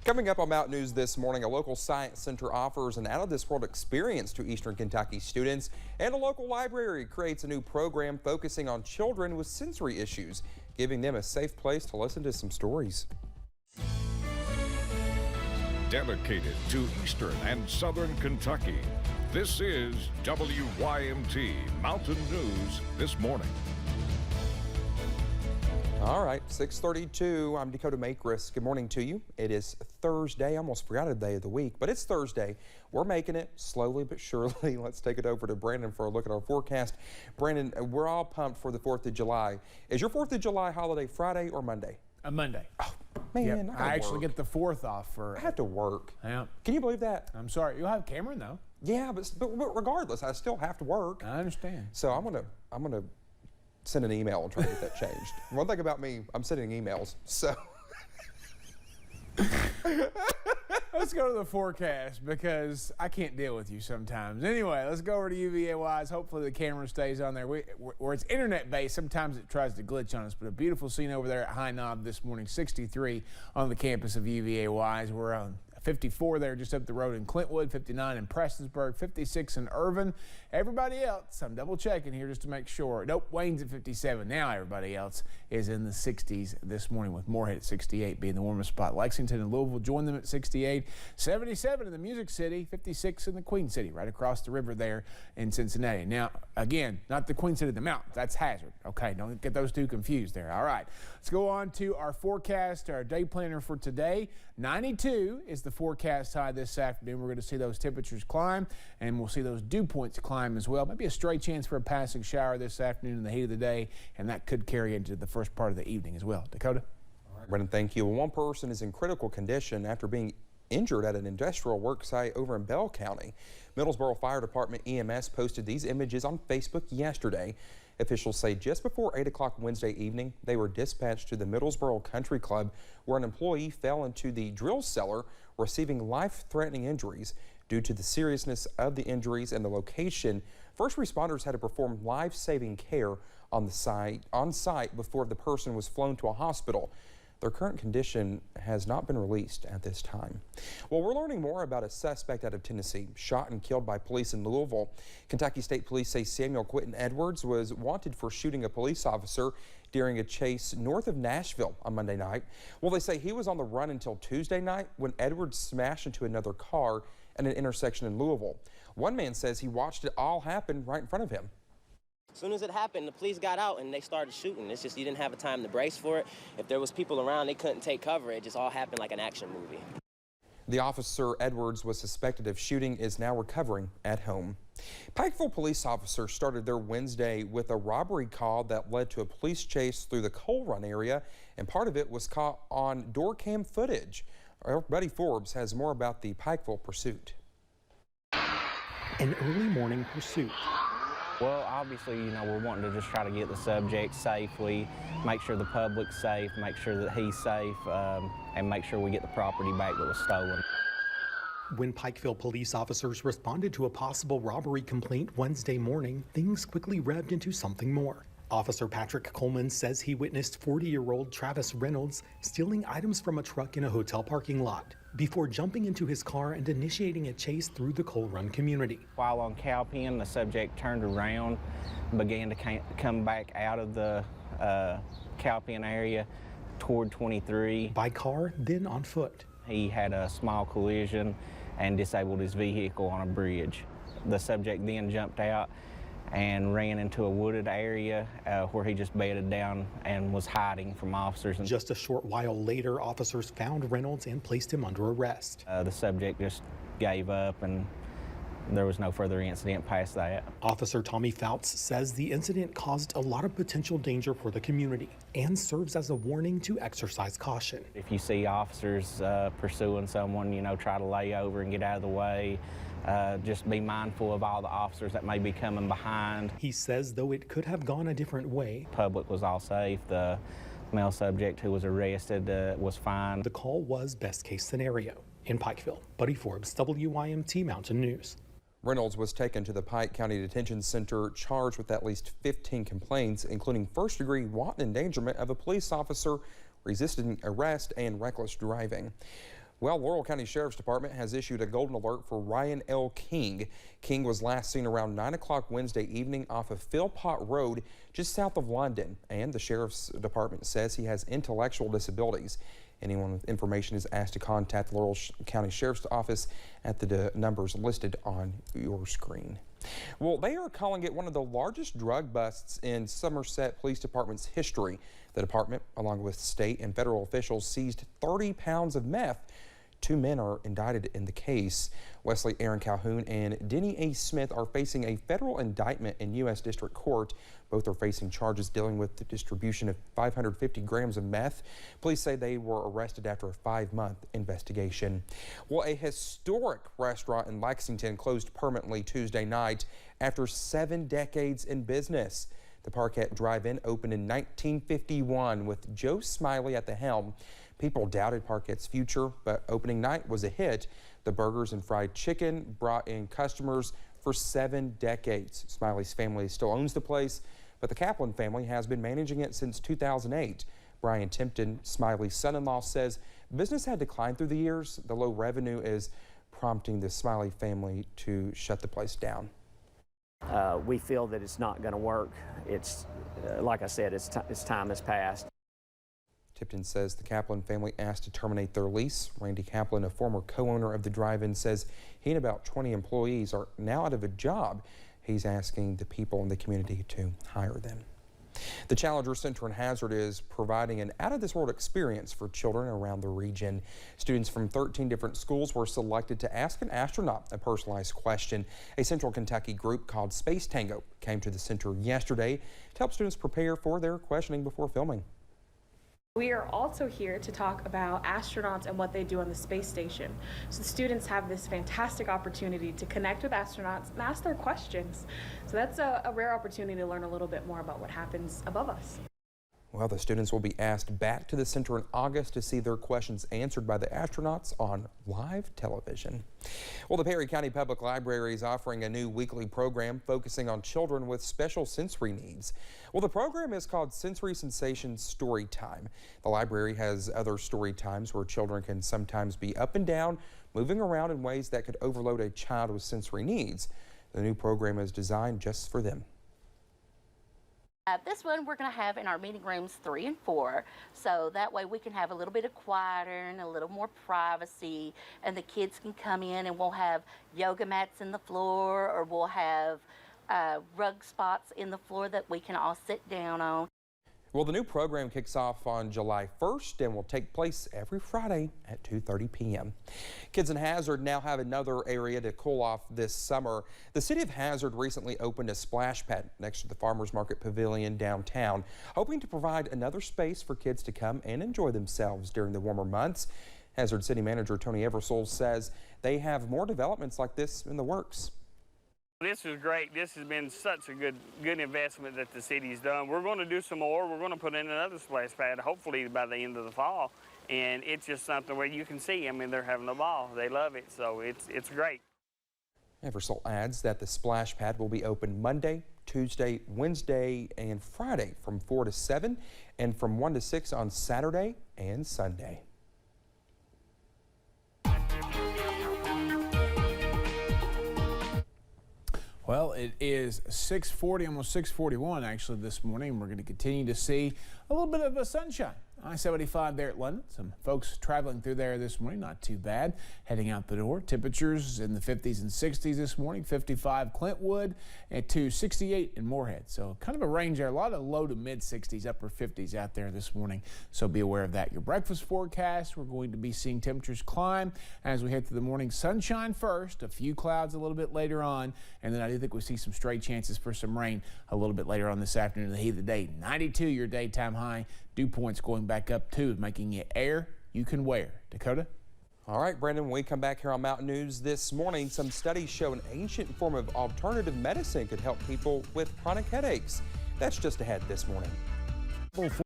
Coming up on Mountain News this morning, a local science center offers an out-of-this-world experience to Eastern Kentucky students, and a local library creates a new program focusing on children with sensory issues, giving them a safe place to listen to some stories. Dedicated to Eastern and Southern Kentucky, this is WYMT Mountain News this morning. All right, 6:32. I'm Dakota Makris. Good morning to you. It is Thursday. I almost forgot a day of the week, but it's Thursday. We're making it slowly but surely. Let's take it over to Brandon for a look at our forecast. Brandon, we're all pumped for the 4th of July. Is your 4th of July holiday Friday or Monday? Monday. Oh, man, yep. I actually get the 4th off for. I have to work. Yeah. Can you believe that? I'm sorry. You'll have Cameron though. Yeah, but regardless, I still have to work. I understand. So I'm gonna send an email and try to get that changed. One thing about me, I'm sending emails, so. Let's go to the forecast because I can't deal with you sometimes. Anyway, let's go over to UVA-wise. Hopefully the camera stays on there. Where it's internet-based, sometimes it tries to glitch on us, but a beautiful scene over there at High Knob this morning, 63 on the campus of UVA-wise. We're on 54 there just up the road in Clintwood, 59 in Prestonsburg, 56 in Irvin. Everybody else, I'm double checking here just to make sure. Nope, Wayne's at 57. Now everybody else is in the 60s this morning, with Moorhead at 68 being the warmest spot. Lexington and Louisville join them at 68. 77 in the Music City, 56 in the Queen City, right across the river there in Cincinnati. Now, again, not the Queen City of the mountains. That's Hazard. Okay, don't get those two confused there. All right, let's go on to our forecast, our day planner for today. 92 is the forecast high this afternoon. We're going to see those temperatures climb, and we'll see those dew points climb as well. Maybe a stray chance for a passing shower this afternoon in the heat of the day, and that could carry into the first part of the evening as well. Dakota? All right, Brendan, thank you. Well, one person is in critical condition after being injured at an industrial work site over in Bell County. Middlesboro Fire Department EMS posted these images on Facebook yesterday. Officials say just before 8 o'clock Wednesday evening, they were dispatched to the Middlesboro Country Club, where an employee fell into the drill cellar, receiving life-threatening injuries. Due to the seriousness of the injuries and the location, first responders had to perform life-saving care on site before the person was flown to a hospital. Their current condition has not been released at this time. Well, we're learning more about a suspect out of Tennessee shot and killed by police in Louisville. Kentucky State Police say Samuel Quentin Edwards was wanted for shooting a police officer during a chase north of Nashville on Monday night. Well, they say he was on the run until Tuesday night when Edwards smashed into another car at an intersection in Louisville. One man says he watched it all happen right in front of him. As soon as it happened, the police got out and they started shooting. It's just you didn't have a time to brace for it. If there was people around, they couldn't take cover. It just all happened like an action movie. The officer Edwards was suspected of shooting is now recovering at home. Pikeville police officers started their Wednesday with a robbery call that led to a police chase through the Coal Run area, and part of it was caught on door cam footage. Our Buddy Forbes has more about the Pikeville pursuit. An early morning pursuit. Well, obviously, we're wanting to just try to get the subject safely, make sure the public's safe, make sure that he's safe, and make sure we get the property back that was stolen. When Pikeville police officers responded to a possible robbery complaint Wednesday morning, things quickly revved into something more. Officer Patrick Coleman says he witnessed 40-year-old Travis Reynolds stealing items from a truck in a hotel parking lot before jumping into his car and initiating a chase through the Coal Run community. While on Cowpen, the subject turned around, began to come back out of the Cowpen area toward 23. By car, then on foot. He had a small collision and disabled his vehicle on a bridge. The subject then jumped out and ran into a wooded area where he just bedded down and was hiding from officers. Just a short while later, officers found Reynolds and placed him under arrest. The subject just gave up, and there was no further incident past that. Officer Tommy Fouts says the incident caused a lot of potential danger for the community and serves as a warning to exercise caution. If you see officers pursuing someone, try to lay over and get out of the way. Just be mindful of all the officers that may be coming behind. He says though it could have gone a different way. Public was all safe. The male subject who was arrested was fine. The call was best case scenario. In Pikeville, Buddy Forbes, WYMT Mountain News. Reynolds was taken to the Pike County Detention Center charged with at least 15 complaints, including first-degree wanton endangerment of a police officer, resisting arrest, and reckless driving. Well, Laurel County Sheriff's Department has issued a golden alert for Ryan L. King. King was last seen around 9 o'clock Wednesday evening off of Philpott Road, just south of London. And the Sheriff's Department says he has intellectual disabilities. Anyone with information is asked to contact the Laurel County Sheriff's Office at the numbers listed on your screen. Well, they are calling it one of the largest drug busts in Somerset Police Department's history. The department, along with state and federal officials, seized 30 pounds of meth. 2 men are indicted in the case. Wesley Aaron Calhoun and Denny A. Smith are facing a federal indictment in U.S. District Court. Both are facing charges dealing with the distribution of 550 grams of meth. Police say they were arrested after a 5-month investigation. Well, a historic restaurant in Lexington closed permanently Tuesday night after 7 decades in business. The Parquet Drive-In opened in 1951 with Joe Smiley at the helm. People doubted Parquet's future, but opening night was a hit. The burgers and fried chicken brought in customers for 7 decades. Smiley's family still owns the place, but the Kaplan family has been managing it since 2008. Brian Timpton, Smiley's son-in-law, says business had declined through the years. The low revenue is prompting the Smiley family to shut the place down. We feel that it's not going to work. It's like I said, its time has passed. Tipton says the Kaplan family asked to terminate their lease. Randy Kaplan, a former co-owner of the drive-in, says he and about 20 employees are now out of a job. He's asking the people in the community to hire them. The Challenger Center in Hazard is providing an out-of-this-world experience for children around the region. Students from 13 different schools were selected to ask an astronaut a personalized question. A Central Kentucky group called Space Tango came to the center yesterday to help students prepare for their questioning before filming. We are also here to talk about astronauts and what they do on the space station. So the students have this fantastic opportunity to connect with astronauts and ask their questions. So that's a rare opportunity to learn a little bit more about what happens above us. Well, the students will be asked back to the center in August to see their questions answered by the astronauts on live television. Well, the Perry County Public Library is offering a new weekly program focusing on children with special sensory needs. Well, the program is called Sensory Sensation Story Time. The library has other story times where children can sometimes be up and down, moving around in ways that could overload a child with sensory needs. The new program is designed just for them. This one we're going to have in our meeting rooms 3 and 4, so that way we can have a little bit of quieter and a little more privacy, and the kids can come in and we'll have yoga mats in the floor, or we'll have rug spots in the floor that we can all sit down on. Well, the new program kicks off on July 1st and will take place every Friday at 2:30 p.m. Kids in Hazard now have another area to cool off this summer. The city of Hazard recently opened a splash pad next to the Farmers Market Pavilion downtown, hoping to provide another space for kids to come and enjoy themselves during the warmer months. Hazard City Manager Tony Eversole says they have more developments like this in the works. This is great. This has been such a good investment that the city's done. We're going to do some more. We're going to put in another splash pad, hopefully by the end of the fall. And it's just something where you can see, I mean, they're having a ball. They love it, so it's great. Eversole adds that the splash pad will be open Monday, Tuesday, Wednesday, and Friday from 4 to 7, and from 1 to 6 on Saturday and Sunday. Well, it is 6:40, almost 6:41 actually this morning. We're going to continue to see a little bit of a sunshine. I-75 there at London. Some folks traveling through there this morning, not too bad. Heading out the door, temperatures in the 50s and 60s this morning. 55 Clintwood and to 68 in Moorhead. So kind of a range there. A lot of low to mid 60s, upper 50s out there this morning. So be aware of that. Your breakfast forecast, we're going to be seeing temperatures climb as we head through the morning. Sunshine first, a few clouds a little bit later on, and then I do think we see some stray chances for some rain a little bit later on this afternoon. The heat of the day, 92 your daytime high. Dew points going back up too, making it air you can wear. Dakota? All right, Brandon, when we come back here on Mountain News this morning, some studies show an ancient form of alternative medicine could help people with chronic headaches. That's just ahead this morning.